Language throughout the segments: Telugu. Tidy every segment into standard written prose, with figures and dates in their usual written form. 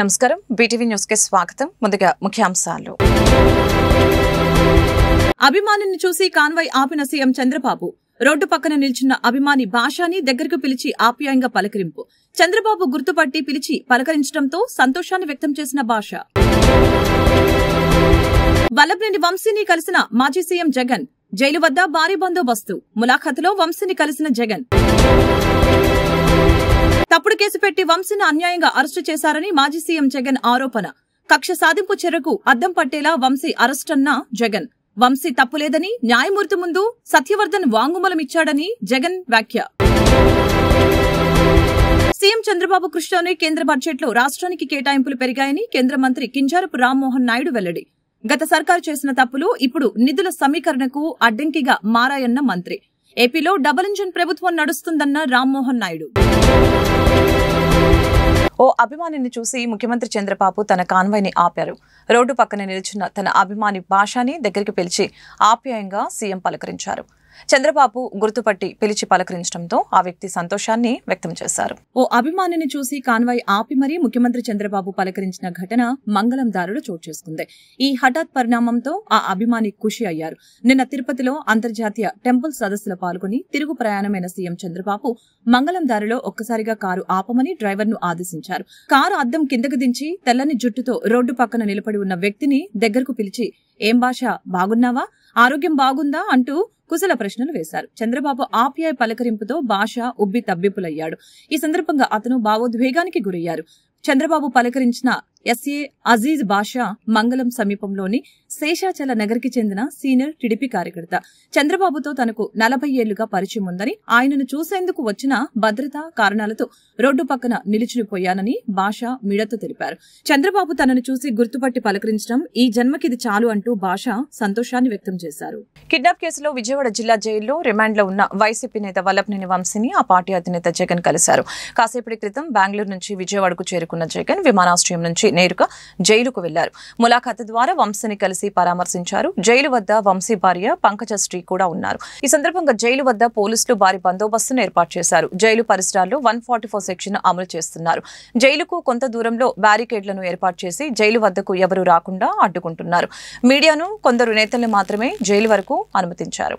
నమస్కారం బీటీవీ న్యూస్ కి స్వాగతం. ముందుగా ముఖ్యాంశాలు. అభిమానిని చూసి కాన్వాయ్ ఆపిన సీఎం చంద్రబాబు. రోడ్డు పక్కన నిల్చున్న అభిమాని భాషని దగ్గరకు పిలిచి ఆప్యాయంగా పలకరింపు. చంద్రబాబు గుర్తుపట్టి పిలిచి పలకరించడంతో సంతోషాన్ని వ్యక్తం చేసిన భాష. వల్లభనేని వంశీని కలిసిన మాజీ సీఎం జగన్. జైలు వద్ద భారీ బందోబస్తు. ములాఖతులో వంశీని కలిసిన జగన్. తప్పుడు కేసు పెట్టి వంశీని అన్యాయంగా అరెస్టు చేశారని మాజీ సీఎం జగన్ ఆరోపణ. కక్ష సాధింపు చర్యకు అద్దం పట్టేలా వంశీ అరెస్టన్న జగన్. వంశీ తప్పులేదని న్యాయమూర్తి ముందు సత్యవర్ధన్ వాంగ్మూలమిచ్చాడని జగన్ వ్యాఖ్య. సీఎం చంద్రబాబు కృషితోనే కేంద్ర బడ్జెట్లో రాష్ట్రానికి కేటాయింపులు పెరిగాయని కేంద్ర మంత్రి కింజారపు రామ్మోహన్ నాయుడు వెల్లడి. గత సర్కారు చేసిన తప్పులు ఇప్పుడు నిధుల సమీకరణకు అడ్డంకిగా మారాయన్న మంత్రి. ఏపీలో డబుల్ ఇంజిన్ ప్రభుత్వం నడుస్తుందన్న రామ్మోహన్ నాయుడు. ఓ అభిమానిని చూసి ముఖ్యమంత్రి చంద్రబాబు తన కాన్వాయ్ని ఆపారు. రోడ్డు పక్కన నిల్చున్న తన అభిమాని భాషని దగ్గరికి పిలిచి ఆప్యాయంగా సీఎం పలకరించారు. చంద్రబాబు గుర్తుపట్టి పిలిచి పలకరించడంతో ఆ వ్యక్తి సంతోషాన్ని వ్యక్తం చేశారు. ఓ అభిమానిని చూసి కాన్వాయ్ ఆపి మరీ ముఖ్యమంత్రి చంద్రబాబు పలకరించిన ఘటన మంగళం దారిలో చోటు చేసుకుంది. ఈ హఠాత్ పరిణామంతో ఆ అభిమాని ఖుషి అయ్యారు. నిన్న తిరుపతిలో అంతర్జాతీయ టెంపుల్ సదస్సులో పాల్గొని తిరుగు ప్రయాణమైన సీఎం చంద్రబాబు మంగళం దారిలో ఒక్కసారిగా కారు ఆపమని డ్రైవర్ను ఆదేశించారు. కారు అద్దం కిందకు దించి తెల్లని జుట్టుతో రోడ్డు పక్కన నిలబడి ఉన్న వ్యక్తిని దగ్గరకు పిలిచి, "ఏం భాష, బాగున్నావా? ఆరోగ్యం బాగుందా?" అంటూ కుశల ప్రశ్నలు వేశారు. చంద్రబాబు ఆప్యాయ పలకరింపుతో భాష ఉబ్బి తబ్బిబ్బులయ్యాడు. ఈ సందర్భంగా అతను భావోద్వేగానికి గురయ్యారు. చంద్రబాబు పలకరించిన ఎస్ఏ అజీజ్ బాషా మంగళం సమీపంలోని శేషాచల నగర్కి చెందిన సీనియర్ టీడీపీ కార్యకర్త. చంద్రబాబుతో తనకు 40 ఏళ్లుగా పరిచయం ఉందని, ఆయనను చూసేందుకు వచ్చిన భద్రతా కారణాలతో రోడ్డు పక్కన నిలిచిపోయానని బాషా మీడియాతో తెలిపారు. చంద్రబాబు తనను చూసి గుర్తుపట్టి పలకరించడం ఈ జన్మకిది చాలు అంటూ బాషా సంతోషాన్ని వ్యక్తం చేశారు. కిడ్నాప్ కేసులో విజయవాడ జిల్లా జైల్లో రిమాండ్లో ఉన్న వైసీపీ నేత వల్లభనేని వంశీని ఆ పార్టీ అధినేత జగన్ కలిశారు. కాసేపటి క్రితం బెంగళూరు నుంచి విజయవాడకు చేరుకున్న జగన్ విమానాశ్రయం నుంచి నేరుగా జైలుకు వెళ్లారు. ములాఖతు ద్వారా వంశీని కలిసి పరామర్శించారు. జైలు వద్ద వంశీ భార్య పంకజశ్రీ కూడా ఉన్నారు. ఈ సందర్భంగా జైలు వద్ద పోలీసులు భారీ బందోబస్తును ఏర్పాటు చేశారు. జైలు పరిసరాల్లో 144 సెక్షన్ అమలు చేస్తున్నారు. జైలుకు కొంత దూరంలో బ్యారికేడ్లను ఏర్పాటు చేసి జైలు వద్దకు ఎవరూ రాకుండా అడ్డుకుంటున్నారు. మీడియాను, కొందరు నేతల్ని మాత్రమే జైలు వరకు అనుమతించారు.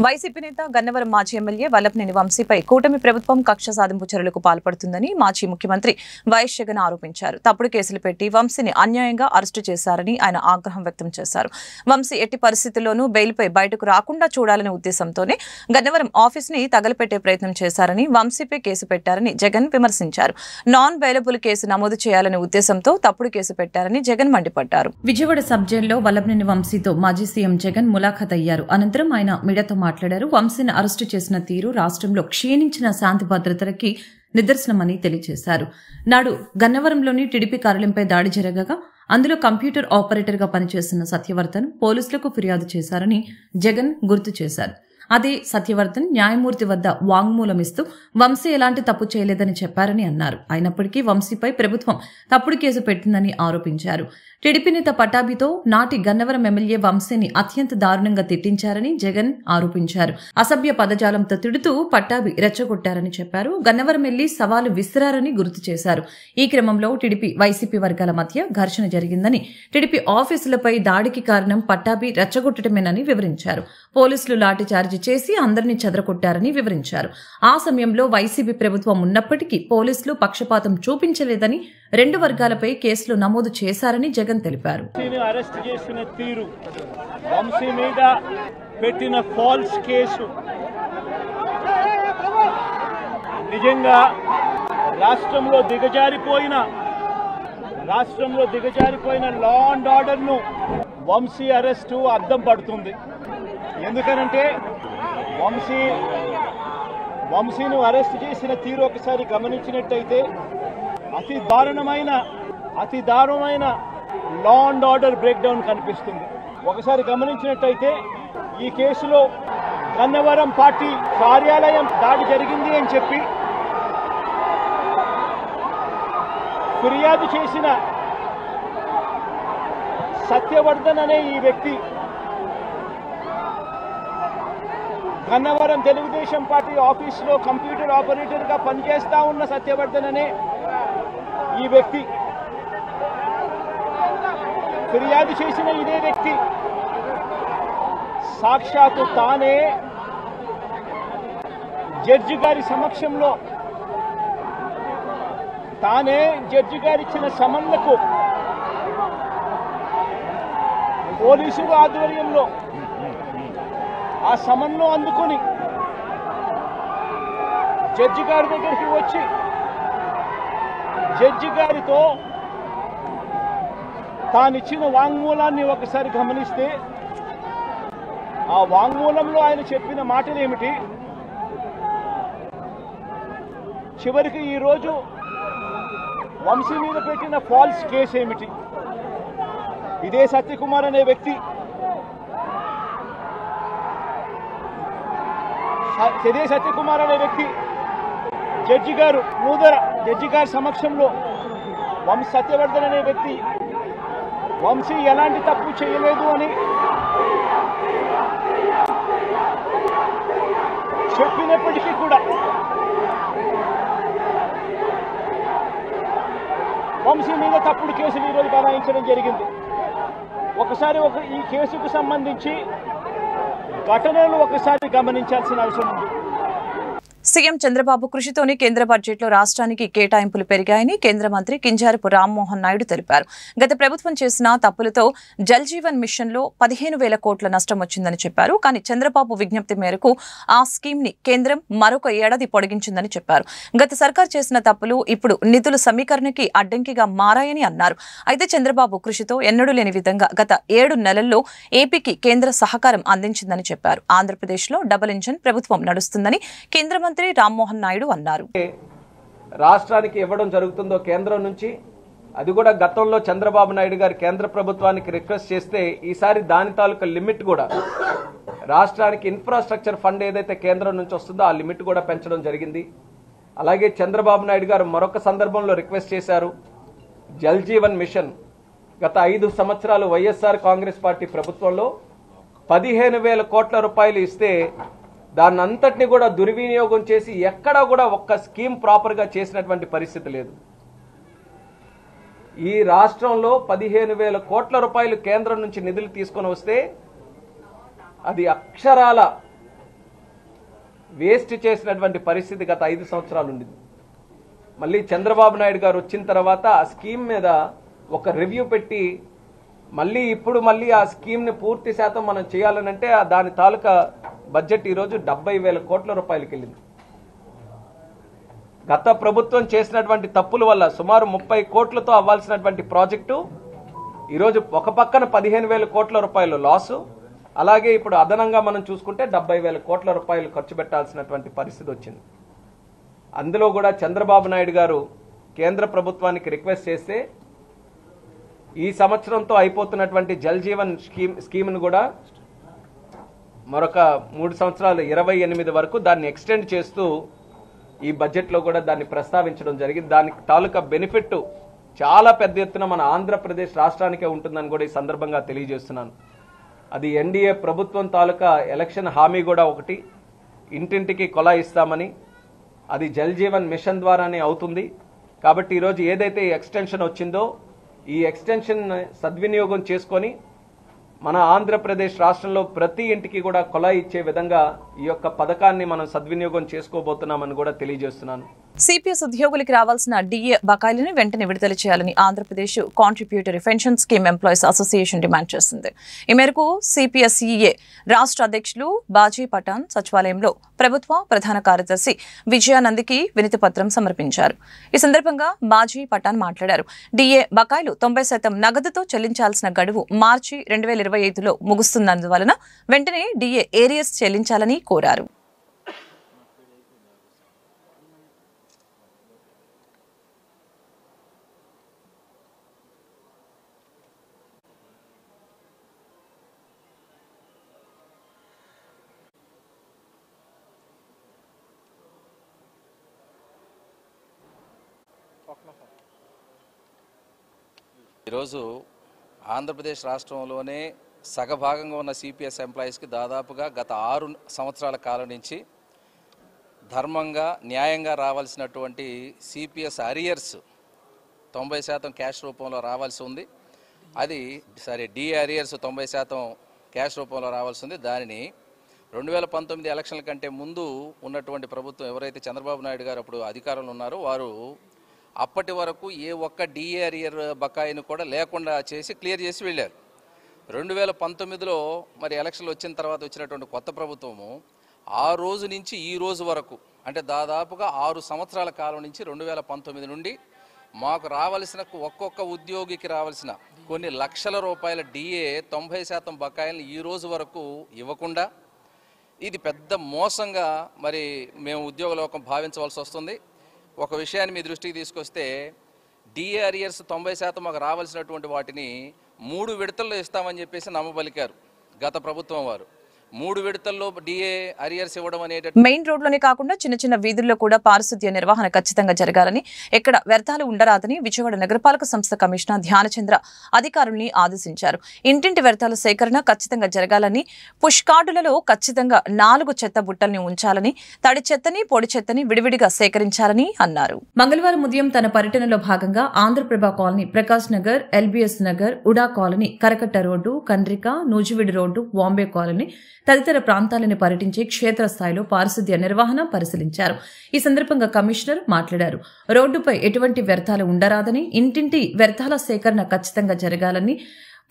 వైసీపీ నేత గన్నవరం మాజీ ఎమ్మెల్యే వల్లభనేని వంశీపై కూటమి ప్రభుత్వం కక్ష సాధింపు చర్యలకు పాల్పడుతుందని మాజీ ముఖ్యమంత్రి వైఎస్ జగన్ ఆరోపించారు. తప్పుడు కేసులు పెట్టి వంశీని అన్యాయంగా అరెస్టు చేశారని ఆయన ఆగ్రహం వ్యక్తం చేశారు. వంశీ ఎట్టి పరిస్థితుల్లోనూ బెయిల్పై బయటకు రాకుండా చూడాలనే ఉద్దేశంతోనే గన్నవరం ఆఫీసుని తగలపెట్టే ప్రయత్నం చేశారని, వంశీపై కేసు పెట్టారని జగన్ విమర్శించారు. నాన్ బెయిలబుల్ కేసు నమోదు చేయాలనే ఉద్దేశంతో తప్పుడు కేసు పెట్టారని జగన్ మండిపడ్డారు. విజయవాడ సబ్ జైల్లో వల్లభనేని వంశీతో మాజీ సీఎం జగన్ ములాఖాత్ అయ్యారు. అనంతరం ఆయన మీడియాతో మాట్లాడారు. వంశీని అరెస్టు చేసిన తీరు రాష్ట్రంలో క్షీణించిన శాంతి భద్రతలకి నిదర్శనమని తెలియజేశారు. నాడు గన్నవరంలోని టీడీపీ కార్యాలయంపై దాడి జరగగా అందులో కంప్యూటర్ ఆపరేటర్ గా పనిచేస్తున్న సత్యవర్ధన్ పోలీసులకు ఫిర్యాదు చేశారని జగన్ గుర్తు చేశారు. అదే సత్యవర్ధన్ న్యాయమూర్తి వద్ద వాంగ్మూలం ఇస్తూ వంశీ ఎలాంటి తప్పు చేయలేదని చెప్పారని అన్నారు. అయినప్పటికీ వంశీపై ప్రభుత్వం తప్పుడు కేసు పెట్టిందని ఆరోపించారు. టీడీపీ నేత పట్టాభితో నాటి గన్నవరం ఎమ్మెల్యే వంశీని అత్యంత దారుణంగా తిట్టించారని జగన్ ఆరోపించారు. అసభ్య పదజాలంతో తిడుతూ పట్టాభి రెచ్చగొట్టారని చెప్పారు. గన్నవరం వెళ్లి సవాలు విసిరారని గుర్తు చేశారు. ఈ క్రమంలో టీడీపీ వైసీపీ వర్గాల మధ్య ఘర్షణ జరిగిందని, టీడీపీ ఆఫీసులపై దాడికి కారణం పట్టాభి రెచ్చగొట్టడమేనని వివరించారు. పోలీసులు లాఠీచార్జి చేసి అందరినీ చెదరగొట్టారని వివరించారు. ఆ సమయంలో వైసీపీ ప్రభుత్వం ఉన్నప్పటికీ పోలీసులు పక్షపాతం చూపించలేదని, రెండు వర్గాలపై కేసులు నమోదు చేశారని జగన్ తెలిపారు. అరెస్ట్ చేసిన తీరు, వంశీ మీద పెట్టిన ఫాల్స్ కేసు నిజంగా రాష్ట్రంలో దిగజారిపోయిన లా అండ్ ఆర్డర్ ను వంశీ అరెస్టు అద్దం పడుతుంది. ఎందుకనంటే వంశీను అరెస్ట్ చేసిన తీరు ఒకసారి గమనించినట్టయితే అతి దారుణమైన law and order break down కనిపిస్తుంది. ఒకసారి గమనించినట్టయితే ఈ కేసులో గన్నవరం పార్టీ కార్యాలయం దాడి జరిగింది అని చెప్పి ఫిర్యాదు చేసిన సత్యవర్ధన్ అనే ఈ వ్యక్తి, గన్నవరం తెలుగుదేశం పార్టీ ఆఫీసులో కంప్యూటర్ ఆపరేటర్ గా పనిచేస్తా ఉన్న సత్యవర్ధన్ అనే ఈ వ్యక్తి, ఫిర్యాదు చేసిన ఇదే వ్యక్తి సాక్షాత్తు తానే జడ్జి గారి సమక్షంలో జడ్జి గారిచ్చిన సమన్లకు పోలీసుల ఆధ్వర్యంలో ఆ సమన్ను అందుకుని జడ్జి గారి దగ్గరికి వచ్చి జడ్జి గారితో తానిచ్చిన వాంగ్మూలాన్ని ఒకసారి గమనిస్తే ఆ వాంగ్మూలంలో ఆయన చెప్పిన మాటలేమిటి, చివరికి ఈరోజు వంశీ మీద పెట్టిన ఫాల్స్ కేసు ఏమిటి, ఇదే సత్యకుమార్ అనే వ్యక్తి జడ్జి గారి సమక్షంలో సత్యవర్ధన్ అనే వ్యక్తి వంశీ ఎలాంటి తప్పు చేయలేదు అని చెప్పినప్పటికీ కూడా వంశీ మీద తప్పుడు కేసులు ఈరోజు బనాయించడం జరిగింది. ఒకసారి ఈ కేసుకు సంబంధించి ఘటనలు ఒకసారి గమనించాల్సిన అవసరం ఉంది. సీఎం చంద్రబాబు కృషితోనే కేంద్ర బడ్జెట్లో రాష్ట్రానికి కేటాయింపులు పెరిగాయని కేంద్ర మంత్రి కింజారపు రామ్మోహన్ నాయుడు తెలిపారు. గత ప్రభుత్వం చేసిన తప్పులతో జల్ జీవన్ మిషన్ లో 15,000 కోట్ల నష్టం వచ్చిందని చెప్పారు. కానీ చంద్రబాబు విజ్ఞప్తి మేరకు ఆ స్కీమ్ ని కేంద్రం మరొక ఏడాది పొడిగించిందని చెప్పారు. గత సర్కార్ చేసిన తప్పులు ఇప్పుడు నిధుల సమీకరణకి అడ్డంకిగా మారాయని అన్నారు. అయితే చంద్రబాబు కృషితో ఎన్నడూ లేని విధంగా గత 7 నెలల్లో ఏపీకి కేంద్ర సహకారం అందించిందని చెప్పారు. ఆంధ్రప్రదేశ్లో డబుల్ ఇంజన్ ప్రభుత్వం నడుస్తుందని కేంద్ర మంత్రి రామ్మోహన్ నాయుడు అన్నారు. రాష్ట్రానికి ఇవ్వడం జరుగుతుందో కేంద్రం నుంచి, అది కూడా గతంలో చంద్రబాబు నాయుడు గారు కేంద్ర ప్రభుత్వానికి రిక్వెస్ట్ చేస్తే ఈసారి దాని తాలూకా లిమిట్ కూడా రాష్ట్రానికి ఇన్ఫ్రాస్ట్రక్చర్ ఫండ్ ఏదైతే కేంద్రం నుంచి వస్తుందో ఆ లిమిట్ కూడా పెంచడం జరిగింది. అలాగే చంద్రబాబు నాయుడు గారు మరొక సందర్భంలో రిక్వెస్ట్ చేశారు, జల్ జీవన్ మిషన్ గత 5 సంవత్సరాలు వైఎస్ఆర్ కాంగ్రెస్ పార్టీ ప్రభుత్వంలో 15,000 కోట్ల రూపాయలు ఇస్తే దాన్నంతటిని కూడా దుర్వినియోగం చేసి ఎక్కడా కూడా ఒక్క స్కీమ్ ప్రాపర్గా చేసినటువంటి పరిస్థితి లేదు. ఈ రాష్ట్రంలో 15,000 కోట్ల రూపాయలు కేంద్రం నుంచి నిధులు తీసుకొని వస్తే అది అక్షరాల వేస్ట్ చేసినటువంటి పరిస్థితి గత 5 సంవత్సరాలు ఉండింది. మళ్ళీ చంద్రబాబు నాయుడు గారు వచ్చిన తర్వాత ఆ స్కీమ్ మీద ఒక రివ్యూ పెట్టి మళ్ళీ ఆ స్కీమ్ని పూర్తి శాతం మనం చేయాలనంటే దాని తాలూకా బడ్జెట్ ఈరోజు 70,000 కోట్ల రూపాయలకి వెళ్ళింది. గత ప్రభుత్వం చేసినటువంటి తప్పుల వల్ల సుమారు 30 కోట్లతో అవ్వాల్సినటువంటి ప్రాజెక్టు ఈరోజు ఒక పక్కన 15,000 కోట్ల రూపాయలు లాసు, అలాగే ఇప్పుడు అదనంగా మనం చూసుకుంటే 70,000 కోట్ల రూపాయలు ఖర్చు పెట్టాల్సినటువంటి పరిస్థితి వచ్చింది. అందులో కూడా చంద్రబాబు నాయుడు గారు కేంద్ర ప్రభుత్వానికి రిక్వెస్ట్ చేస్తే ఈ సంవత్సరంతో అయిపోతున్నటువంటి జల్ జీవన్ స్కీమ్ను కూడా మరొక 3 సంవత్సరాలు 28 వరకు దాన్ని ఎక్స్టెండ్ చేస్తూ ఈ బడ్జెట్లో కూడా దాన్ని ప్రస్తావించడం జరిగింది. దానికి తాలూకా బెనిఫిట్ చాలా పెద్ద ఎత్తున మన ఆంధ్రప్రదేశ్ రాష్ట్రానికే ఉంటుందని కూడా ఈ సందర్భంగా తెలియజేస్తున్నాను. అది ఎన్డీఏ ప్రభుత్వం తాలూకా ఎలక్షన్ హామీ కూడా ఒకటి, ఇంటింటికి కొలా ఇస్తామని, అది జల్ జీవన్ మిషన్ ద్వారానే అవుతుంది. కాబట్టి ఈరోజు ఏదైతే ఎక్స్టెన్షన్ వచ్చిందో ఈ ఎక్స్టెన్షన్ సద్వినియోగం చేసుకొని మన ఆంధ్రప్రదేశ్ రాష్ట్రంలో ప్రతి ఇంటికి కూడా కొలా ఇచ్చే విధంగా ఈ యొక్క పథకాన్ని మనం సద్వినియోగం చేసుకోబోతున్నామని కూడా తెలియజేస్తున్నాను. సిపిఎస్ ఉద్యోగులకి రావాల్సిన డిఏ బకాయిలను వెంటనే విడుదల చేయాలని Andhra Pradesh contributory pension scheme employees association demand చేసింది. ఈ మేరకు సిపిఎస్ఈఏ రాష్ట్ర అధ్యక్షులు బాజీ పఠాన్ సచివాలయంలో ప్రభుత్వ ప్రధాన కార్యదర్శి విజయానంద్కి వినతి పత్రం సమర్పించారు. ఈ సందర్భంగా బాజీ పఠాన్ మాట్లాడారు. డిఏ బకాయిలు 90% నగదుతో చెల్లించాల్సిన గడువు మార్చి 2025లో ముగుస్తున్నందువలన వెంటనే డిఏ ఏరియర్స్ చెల్లించాలని కోరారు. ఈరోజు ఆంధ్రప్రదేశ్ రాష్ట్రంలోనే సగభాగంగా ఉన్న సిపిఎస్ ఎంప్లాయీస్కి దాదాపుగా గత 6 సంవత్సరాల కాలం నుంచి ధర్మంగా న్యాయంగా రావాల్సినటువంటి సిపిఎస్ అరియర్స్ 90% క్యాష్ రూపంలో రావాల్సి ఉంది. అది డిఏ అరియర్స్ 90% క్యాష్ రూపంలో రావాల్సి ఉంది. దానిని 2019 ఎలక్షన్ల కంటే ముందు ఉన్నటువంటి ప్రభుత్వం ఎవరైతే చంద్రబాబు నాయుడు గారు అప్పుడు అధికారంలో ఉన్నారో వారు అప్పటి వరకు ఏ ఒక్క డిఏ అరియర్ బకాయిని కూడా లేకుండా చేసి క్లియర్ చేసి వెళ్ళారు. 2019లో మరి ఎలక్షన్లు వచ్చిన తర్వాత వచ్చినటువంటి కొత్త ప్రభుత్వము ఆ రోజు నుంచి ఈ రోజు వరకు అంటే దాదాపుగా 6 సంవత్సరాల కాలం నుంచి 2019 నుండి మాకు రావాల్సిన ఒక్కొక్క ఉద్యోగికి రావాల్సిన కొన్ని లక్షల రూపాయల డిఏ 90% బకాయిలను ఈ రోజు వరకు ఇవ్వకుండా ఇది పెద్ద మోసంగా మరి మేము ఉద్యోగ లోకం భావించవలసి వస్తుంది. ఒక విషయాన్ని మీ దృష్టికి తీసుకొస్తే డిఏ అరియర్స్ 90% మాకు రావాల్సినటువంటి వాటిని 3 విడతల్లో ఇస్తామని చెప్పేసి నమ్మబలికారు గత ప్రభుత్వం వారు. 3 విడతల్లో డిఏ అరియర్స్ ఇవ్వడం అనేది మెయిన్ రోడ్లోనే కాకుండా చిన్న చిన్న వీధుల్లో కూడా పారిశుద్ధ్య నిర్వహణ ఖచ్చితంగా జరగాలని, ఎక్కడ వ్యర్థాలు ఉండరాదని విజయవాడ నగరపాలక సంస్థ కమిషనర్ ధ్యానచంద్ర అధికారుల్ని ఆదేశించారు. ఇంటింటి వ్యర్థాల సేకరణ ఖచ్చితంగా జరగాలని, పుష్ కార్డులలో ఖచ్చితంగా 4 చెత్త బుట్టల్ని ఉంచాలని, తడి చెత్తని పొడి చెత్తని విడివిడిగా సేకరించాలని అన్నారు. మంగళవారం ఉదయం తన పర్యటనలో భాగంగా Andhraprabha colony, Prakash Nagar, LBS Nagar, UDA colony, Karakatta road, Kandrika, Nuzvid road, Bombay colony తదితర ప్రాంతాలను పర్యటించి క్షేత్రస్థాయిలో పారిశుద్ధ్య నిర్వహణ పరిశీలించారు. ఈ సందర్భంగా కమిషనర్ మాట్లాడారు. రోడ్డుపై ఎటువంటి వ్యర్థాలు ఉండరాదని, ఇంటింటి వ్యర్థాల సేకరణ ఖచ్చితంగా జరగాలని,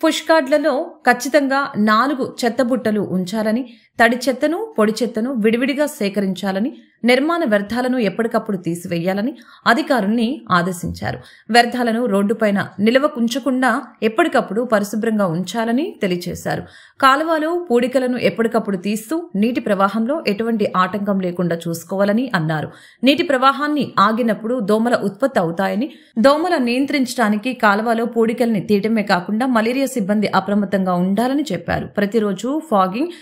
పుష్ కార్డులలో ఖచ్చితంగా 4 చెత్తబుట్టలు ఉంచాలని, తడి చెత్తను పొడి చెత్తను విడివిడిగా సేకరించాలని, నిర్మాణ వ్యర్థాలను ఎప్పటికప్పుడు తీసివేయాలని అధికారుల్ని ఆదేశించారు. వ్యర్థాలను రోడ్డుపైన నిలవకుంచకుండా ఎప్పటికప్పుడు పరిశుభ్రంగా ఉంచాలని తెలియజేశారు. కాలువలో పూడికలను ఎప్పటికప్పుడు తీస్తూ నీటి ప్రవాహంలో ఎటువంటి ఆటంకం లేకుండా చూసుకోవాలని అన్నారు. నీటి ప్రవాహాన్ని ఆగినప్పుడు దోమల ఉత్పత్తి అవుతాయని, దోమల నియంత్రించడానికి కాలువలో పూడికల్ని తీయడమే కాకుండా మలేరియా సిబ్బంది అప్రమత్తంగా ఉండాలని చెప్పారు. ప్రతిరోజు ఫాగింగ్,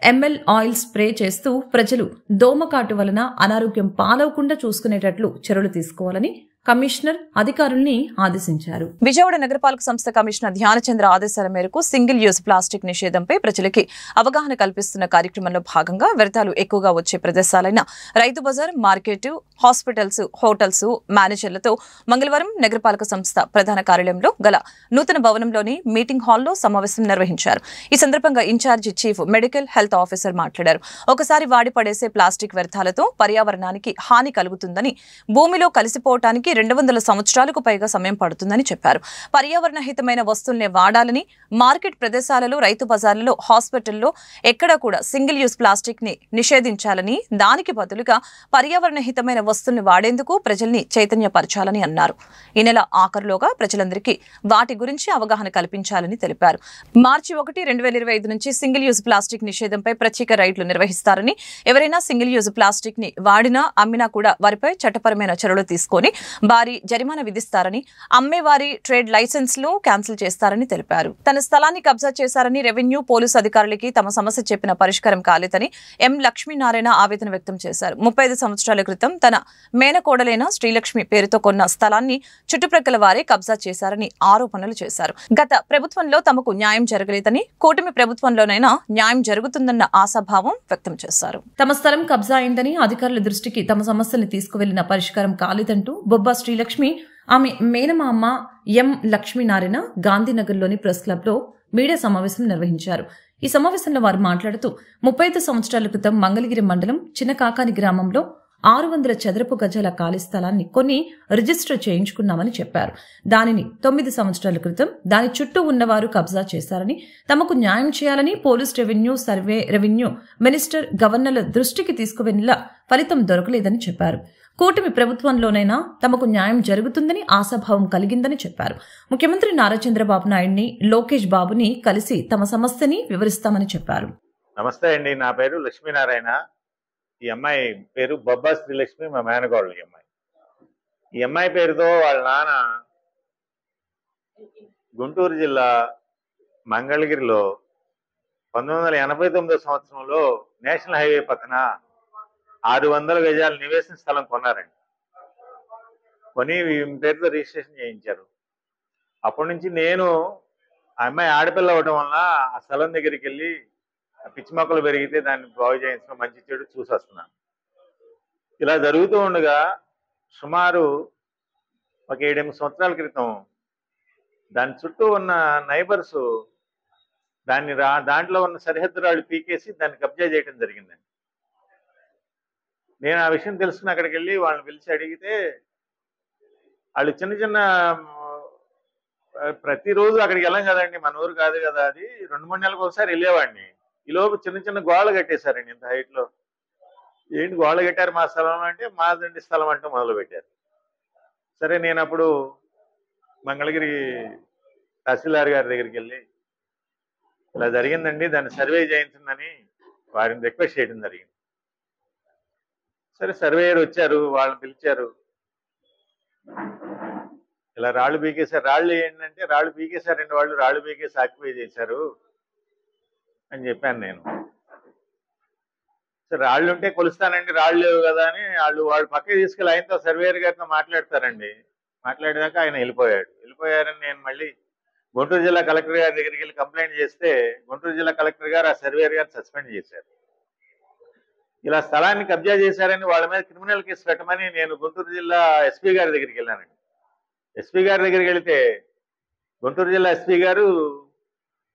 ఎంఎల్ ఆయిల్ స్ప్రే చేస్తూ ప్రజలు దోమకాటు వలన అనారోగ్యం పాలవకుండా చూసుకునేటట్లు చర్యలు తీసుకోవాలని కమిషనర్ అధికారుల్ని ఆదేశించారు. విజయవాడ నగరపాలక సంస్థ కమిషనర్ ధ్యానచంద్ర ఆదేశాల మేరకు సింగిల్ యూజ్ ప్లాస్టిక్ నిషేధంపై ప్రజలకి అవగాహన కల్పిస్తున్న కార్యక్రమంలో భాగంగా వ్యర్థాలు ఎక్కువగా వచ్చే ప్రదేశాలైన Rythu Bazar, market, hospitals, hotels మేనేజర్లతో మంగళవారం నగరపాలక సంస్థ ప్రధాన కార్యాలయంలో గల నూతన భవనంలోని మీటింగ్ హాల్లో సమావేశం నిర్వహించారు. ఈ సందర్భంగా in charge chief medical health officer మాట్లాడారు. ఒకసారి వాడి పడేసే ప్లాస్టిక్ వ్యర్థాలతో పర్యావరణానికి హాని కలుగుతుందని, భూమిలో కలిసిపోవటానికి 200 సంవత్సరాలకు పైగా సమయం పడుతుందని చెప్పారు. పర్యావరణ హితమైన వస్తువుల్ని వాడాలని, మార్కెట్ ప్రదేశాలలో, రైతు బజార్లలో, హాస్పిటల్లో ఎక్కడా కూడా సింగిల్ యూజ్ ప్లాస్టిక్ ని నిషేధించాలని, దానికి బదులుగా పర్యావరణ హితమైన వస్తువుల్ని వాడేందుకు ప్రజల్ని చైతన్యపరచాలని అన్నారు. ఈ నెల ఆఖరులోగా ప్రజలందరికీ వాటి గురించి అవగాహన కల్పించాలని తెలిపారు. మార్చి 1, 2025 నుంచి సింగిల్ యూజ్ ప్లాస్టిక్ నిషేధంపై ప్రత్యేక రైడ్లు నిర్వహిస్తారని, ఎవరైనా సింగిల్ యూజ్ ప్లాస్టిక్ ని వాడినా, అమ్మినా కూడా వారిపై చట్టపరమైన చర్యలు తీసుకొని భారీ జరిమానా విధిస్తారని, అమ్మేవారి ట్రేడ్ లైసెన్స్లు క్యాన్సిల్ చేస్తారని తెలిపారు. తన స్థలాన్ని కబ్జా చేశారని రెవెన్యూ, పోలీసు అధికారులకి తమ సమస్య చెప్పిన పరిష్కారం కాలేదని ఎం లక్ష్మీనారాయణ ఆవేదన వ్యక్తం చేశారు. 35 సంవత్సరాల క్రితం తన మేనకోడలైన శ్రీలక్ష్మి పేరుతో కొన్న స్థలాన్ని చుట్టుప్రక్కల వారే కబ్జా చేశారని ఆరోపణలు చేశారు. గత ప్రభుత్వంలో తమకు న్యాయం జరగలేదని, కూటమి ప్రభుత్వంలోనైనా న్యాయం జరుగుతుందన్న ఆశాభావం వ్యక్తం చేశారు. తమ స్థలం కబ్జా అయిందని, అధికారుల దృష్టికి తమ సమస్యల్ని తీసుకువెళ్లిన పరిష్కారం కాలేదంటూ బొబ్బా శ్రీలక్ష్మి, ఆమె మేనమామ ఎం లక్ష్మీనారాయణ గాంధీనగర్లోని ప్రెస్ క్లబ్లో మీడియా సమావేశం నిర్వహించారు. ఈ సమావేశంలో వారు మాట్లాడుతూ 35 సంవత్సరాల క్రితం మంగళగిరి మండలం చిన్నకాకాని గ్రామంలో 600 చదరపు గజాల ఖాళీ స్థలాన్ని కొని రిజిస్టర్ చేయించుకున్నామని చెప్పారు. దానిని 9 సంవత్సరాల క్రితం దాని చుట్టూ ఉన్నవారు కబ్జా చేశారని, తమకు న్యాయం చేయాలని పోలీస్, రెవెన్యూ మినిస్టర్, గవర్నర్ల దృష్టికి తీసుకువెళ్లిన ఫలితం దొరకలేదని చెప్పారు. కూటమి ప్రభుత్వంలోనైనా తమకు న్యాయం జరుగుతుందని ఆశాభావం కలిగిందని చెప్పారు. ముఖ్యమంత్రి నారా చంద్రబాబు నాయుడిని, లోకేష్ బాబుని కలిసి తమ సమస్యని వివరిస్తామని చెప్పారు. నమస్తే అండి, నా పేరు లక్ష్మీనారాయణ. ఈ అమ్మాయి పేరు బొబ్బా శ్రీలక్ష్మి, మా మేనకోడలు. ఈ అమ్మాయి పేరుతో వాళ్ళ నాన్న గుంటూరు జిల్లా మంగళగిరిలో 1989 సంవత్సరంలో నేషనల్ హైవే పక్కన 600 గజాల నివేశన స్థలం కొన్నారండి. కొని పేరుతో రిజిస్ట్రేషన్ చేయించారు. అప్పటి నుంచి నేను ఆ అమ్మాయి ఆడపిల్ల అవడం వల్ల ఆ స్థలం దగ్గరికి వెళ్ళి పిచ్చి మొక్కలు పెరిగితే దాన్ని బాగు చేయించడం, మంచి చెడు చూసి వస్తున్నాను. ఇలా జరుగుతూ ఉండగా సుమారు ఒక 7-8 సంవత్సరాల క్రితం దాని చుట్టూ ఉన్న నైబర్స్ దాంట్లో ఉన్న సరిహద్దు రాళ్ళు పీకేసి దాన్ని కబ్జా చేయడం జరిగిందండి. నేను ఆ విషయం తెలుసుకుని అక్కడికి వెళ్ళి వాళ్ళని పిలిచి అడిగితే, వాళ్ళు చిన్న ప్రతిరోజు అక్కడికి వెళ్ళాం కదండి, మన ఊరు కాదు కదా, అది 2-3 నెలలకు ఒకసారి వెళ్ళేవాడిని. ఈలోపు చిన్న గోడలు కట్టేశారండి ఇంత హైట్ లో. ఏంటి గోడలు కట్టారు మా స్థలంలో అంటే, మాదండి స్థలం అంటూ మొదలు పెట్టారు. సరే, నేను అప్పుడు మంగళగిరి తహసీల్దార్ గారి దగ్గరికి వెళ్ళి ఇలా జరిగిందండి, దాన్ని సర్వే చేయించిందని వారిని రిక్వెస్ట్ చేయడం జరిగింది. సరే, సర్వేయర్ వచ్చారు, వాళ్ళని పిలిచారు. ఇలా రాళ్ళు పీకేశారు. రాళ్ళు ఏంటంటే, రాళ్ళు పీకేశారండి వాళ్ళు, రాళ్ళు పీకేసి ఆక్యుపై చేశారు అని చెప్పాను నేను. సరే, రాళ్ళు ఉంటే కొలుస్తానండి, రాళ్ళు లేవు కదా అని వాళ్ళు పక్కకి తీసుకెళ్ళి ఆయనతో, సర్వేయర్ గారితో మాట్లాడతారండి. మాట్లాడినాక ఆయన వెళ్ళిపోయారని నేను మళ్ళీ గుంటూరు జిల్లా కలెక్టర్ గారి దగ్గరికి వెళ్ళి కంప్లైంట్ చేస్తే, గుంటూరు జిల్లా కలెక్టర్ గారు ఆ సర్వేయర్ గారు సస్పెండ్ చేశారు. ఇలా స్థలాన్ని కబ్జా చేశారని వాళ్ళ మీద క్రిమినల్ కేసు పెట్టమని నేను గుంటూరు జిల్లా ఎస్పీ గారి దగ్గరికి వెళ్ళానండి. ఎస్పీ గారి దగ్గరికి వెళితే గుంటూరు జిల్లా ఎస్పీ గారు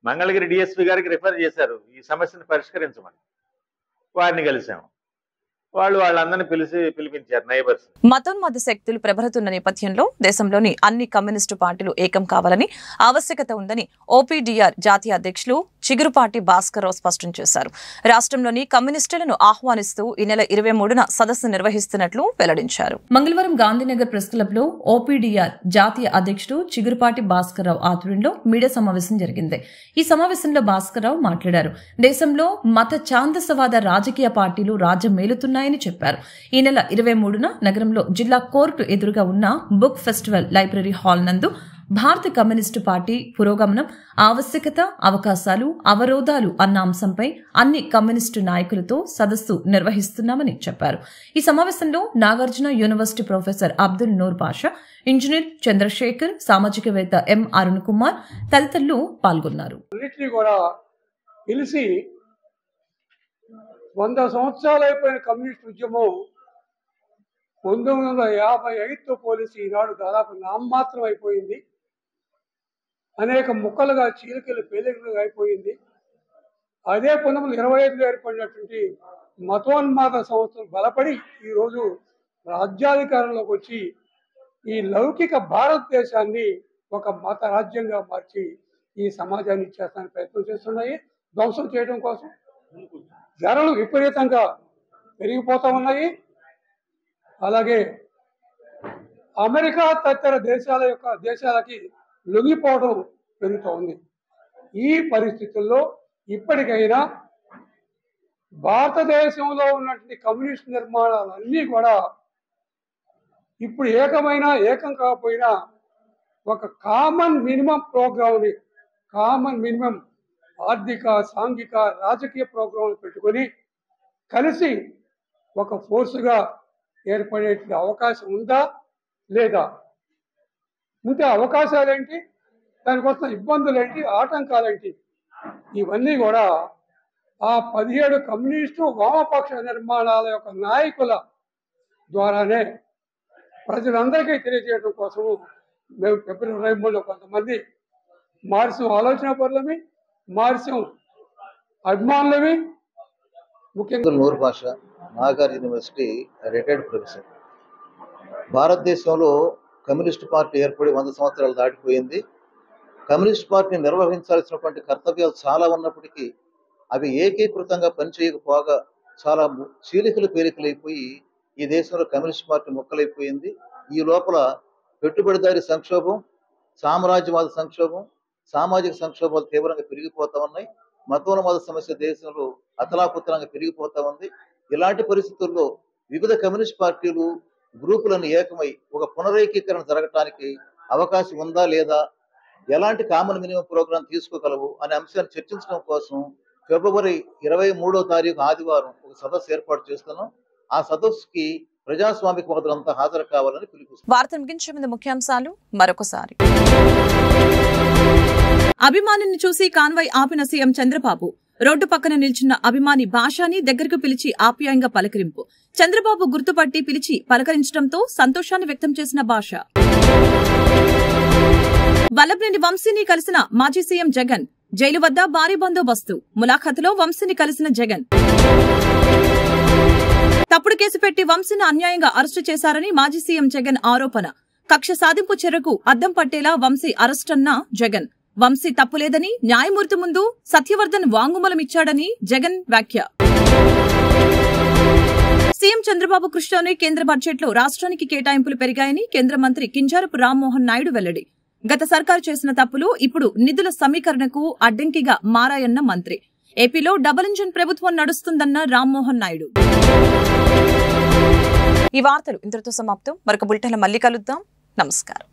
మంగళగిరి డిఎస్పీ గారికి రిఫర్ చేశారు ఈ సమస్యను పరిష్కరించమని. వారిని కలిసాము. వాళ్ళందరినీ పిలిపించారు నైబర్స్. మతోన్మాద శక్తులు ప్రబలుతున్న నేపథ్యంలో దేశంలోని అన్ని కమ్యూనిస్టు పార్టీలు ఏకం కావాలని ఆవశ్యకత ఉందని ఓపీడీఆర్ జాతీయ అధ్యక్షులు చిగురుపాటి భాస్కర్రావు స్పష్టం చేశారు. రాష్ట్రంలోని కమ్యూనిస్టులను ఆహ్వానిస్తూ ఈ నెల 23న సదస్సు నిర్వహిస్తున్నట్లు వెల్లడించారు. మంగళవారం గాంధీనగర్ ప్రెస్ క్లబ్ లో ఓపీడీఆర్ జాతీయ అధ్యక్షుడు చిగురుపాటి భాస్కర్రావు ఆధ్వర్యంలో మీడియా సమావేశం జరిగింది. ఈ సమావేశంలో భాస్కర్రావు మాట్లాడారు. దేశంలో మత ఛాందసవాద రాజకీయ పార్టీలు రాజ్యం మేలుతున్నాయని చెప్పారు. ఈ నెల 23న నగరంలో జిల్లా కోర్టు ఎదురుగా ఉన్న బుక్ ఫెస్టివల్ లైబ్రరీ హాల్ నందు భారత కమ్యూనిస్టు పార్టీ పురోగమనం, ఆవశ్యకత, అవకాశాలు, అవరోధాలు అన్న అంశంపై అన్ని కమ్యూనిస్టు నాయకులతో సదస్సు నిర్వహిస్తున్నామని చెప్పారు. ఈ సమావేశంలో నాగార్జున యూనివర్సిటీ ప్రొఫెసర్ అబ్దుల్ నూర్ బాషా, ఇంజనీర్ చంద్రశేఖర్, సామాజికవేత్త ఎం అరుణ్ కుమార్ తదితరులు పాల్గొన్నారు. 100 సంవత్సరాలు అయిపోయిన కమ్యూనిస్ట్ ఉద్యమం 1955తో పోలిసి ఈనాడు దాదాపు నామమాత్రం అయిపోయింది. అనేక ముక్కలుగా చీలికలు పేలికలుగా అయిపోయింది. అదే 1925లో ఏర్పడినటువంటి మతోన్మాద సంస్థలు బలపడి ఈరోజు రాజ్యాధికారంలోకి వచ్చి ఈ లౌకిక భారతదేశాన్ని ఒక మత రాజ్యంగా మార్చి ఈ సమాజాన్ని ఇచ్చేస్తానికి ప్రయత్నం చేస్తున్నాయి. ధ్వంసం చేయడం కోసం ధరలు విపరీతంగా పెరిగిపోతూ ఉన్నాయి. అలాగే అమెరికా తదితర దేశాలకి లొంగిపోవడం పెరుగుతూ ఉంది. ఈ పరిస్థితుల్లో ఇప్పటికైనా భారతదేశంలో ఉన్నటువంటి కమ్యూనిస్ట్ నిర్మాణాలన్నీ కూడా ఇప్పుడు ఏకం కాకపోయినా ఒక కామన్ మినిమం ప్రోగ్రామ్ని, కామన్ మినిమం ఆర్థిక, సాంఘిక, రాజకీయ ప్రోగ్రాంలు పెట్టుకొని కలిసి ఒక ఫోర్సుగా ఏర్పడే అవకాశం ఉందా లేదా? ఉంటే అవకాశాలేంటి, దానికోసం ఇబ్బందులేంటి, ఆటంకాలేంటి, ఇవన్నీ కూడా ఆ 17 కమ్యూనిస్టు వామపక్ష నిర్మాణాల యొక్క నాయకుల ద్వారానే ప్రజలందరికీ తెలియజేయడం కోసము మేము ఫిబ్రవరి 23లో కొంతమంది మార్క్సిజం ఆలోచన పరులమి, మార్క్సిజం అభిమానులమి, ముఖ్యంగా నూర్ బాషా, నాగార్ యూనివర్సిటీ రిటైర్డ్ ప్రొఫెసర్. భారతదేశంలో కమ్యూనిస్ట్ పార్టీ ఏర్పడి 100 సంవత్సరాలు దాటిపోయింది. కమ్యూనిస్ట్ పార్టీని నిర్వహించాల్సినటువంటి కర్తవ్యాలు చాలా ఉన్నప్పటికీ అవి ఏకీకృతంగా పనిచేయకపోగా చాలా చీలికలు పేలికలైపోయి ఈ దేశంలో కమ్యూనిస్ట్ పార్టీ మొక్కలైపోయింది. ఈ లోపల పెట్టుబడిదారి సంక్షోభం, సామ్రాజ్యవాద సంక్షోభం, సామాజిక సంక్షోభాలు తీవ్రంగా పెరిగిపోతా ఉన్నాయి. మతోన్మాద సమస్య దేశంలో అతలాకుతలంగా పెరిగిపోతా ఉంది. ఇలాంటి పరిస్థితుల్లో వివిధ కమ్యూనిస్ట్ పార్టీలు గ్రూపులను ఏకమై ఒక పునరేకీకరణ జరగటానికి అవకాశం ఉందా లేదా, ఎలాంటి కామన్ మినిమం ప్రోగ్రాం తీసుకోగలవు అనే అంశాన్ని చర్చించడం కోసం ఫిబ్రవరి 23వ తారీఖు ఆదివారం ఒక సదస్సు ఏర్పాటు చేస్తున్నాం. ఆ సదస్సుకి ప్రజాస్వామికవాదులంతా హాజరు కావాలని పిలుపుస్తున్నాం. వార్త ముగించే ముందు ముఖ్యాంశాలు మరొకసారి. అభిమానిని చూసి కాన్వాయ్ ఆపిన సీఎం చంద్రబాబు. రోడ్డు పక్కన నిల్చున్న అభిమాని భాషాని దగ్గరకు పిలిచి ఆప్యాయంగా పలకరింపు. చంద్రబాబు గుర్తుపట్టి పిలిచి పలకరించడంతో సంతోషాన్ని వ్యక్తం చేసిన భాష. వల్లభనేని వంశీని కలిసిన మాజీ సీఎం జగన్. జైలు వద్ద భారీ బందోబస్తు. ములాఖతులో వంశీని కలిసిన జగన్. తప్పుడు కేసు పెట్టి వంశీని అన్యాయంగా అరెస్టు చేశారని మాజీ సీఎం జగన్ ఆరోపణ. కక్ష సాధింపు చర్యకు అద్దం పట్టేలా వంశీ అరెస్టన్న జగన్. వంశీ తప్పులేదని న్యాయమూర్తి ముందు సత్యవర్ధన్ వాంగ్మూలమిచ్చాడని జగన్ వ్యాఖ్య. సీఎం చంద్రబాబు కృషితోనే కేంద్ర బడ్జెట్లో రాష్ట్రానికి కేటాయింపులు పెరిగాయని కేంద్ర మంత్రి కింజారపు రామ్మోహన్ నాయుడు వెల్లడి. గత సర్కారు చేసిన తప్పులు ఇప్పుడు నిధుల సమీకరణకు అడ్డంకిగా మారాయన్న మంత్రి. ఏపీలో డబుల్ ఇంజిన్ ప్రభుత్వం నడుస్తుందన్న రామ్మోహన్ నాయుడు. ఈ వార్తలు ఇంతటితో సమాప్తం. మరొక బులెటిన్లో మళ్ళీ కలుద్దాం. నమస్కారం.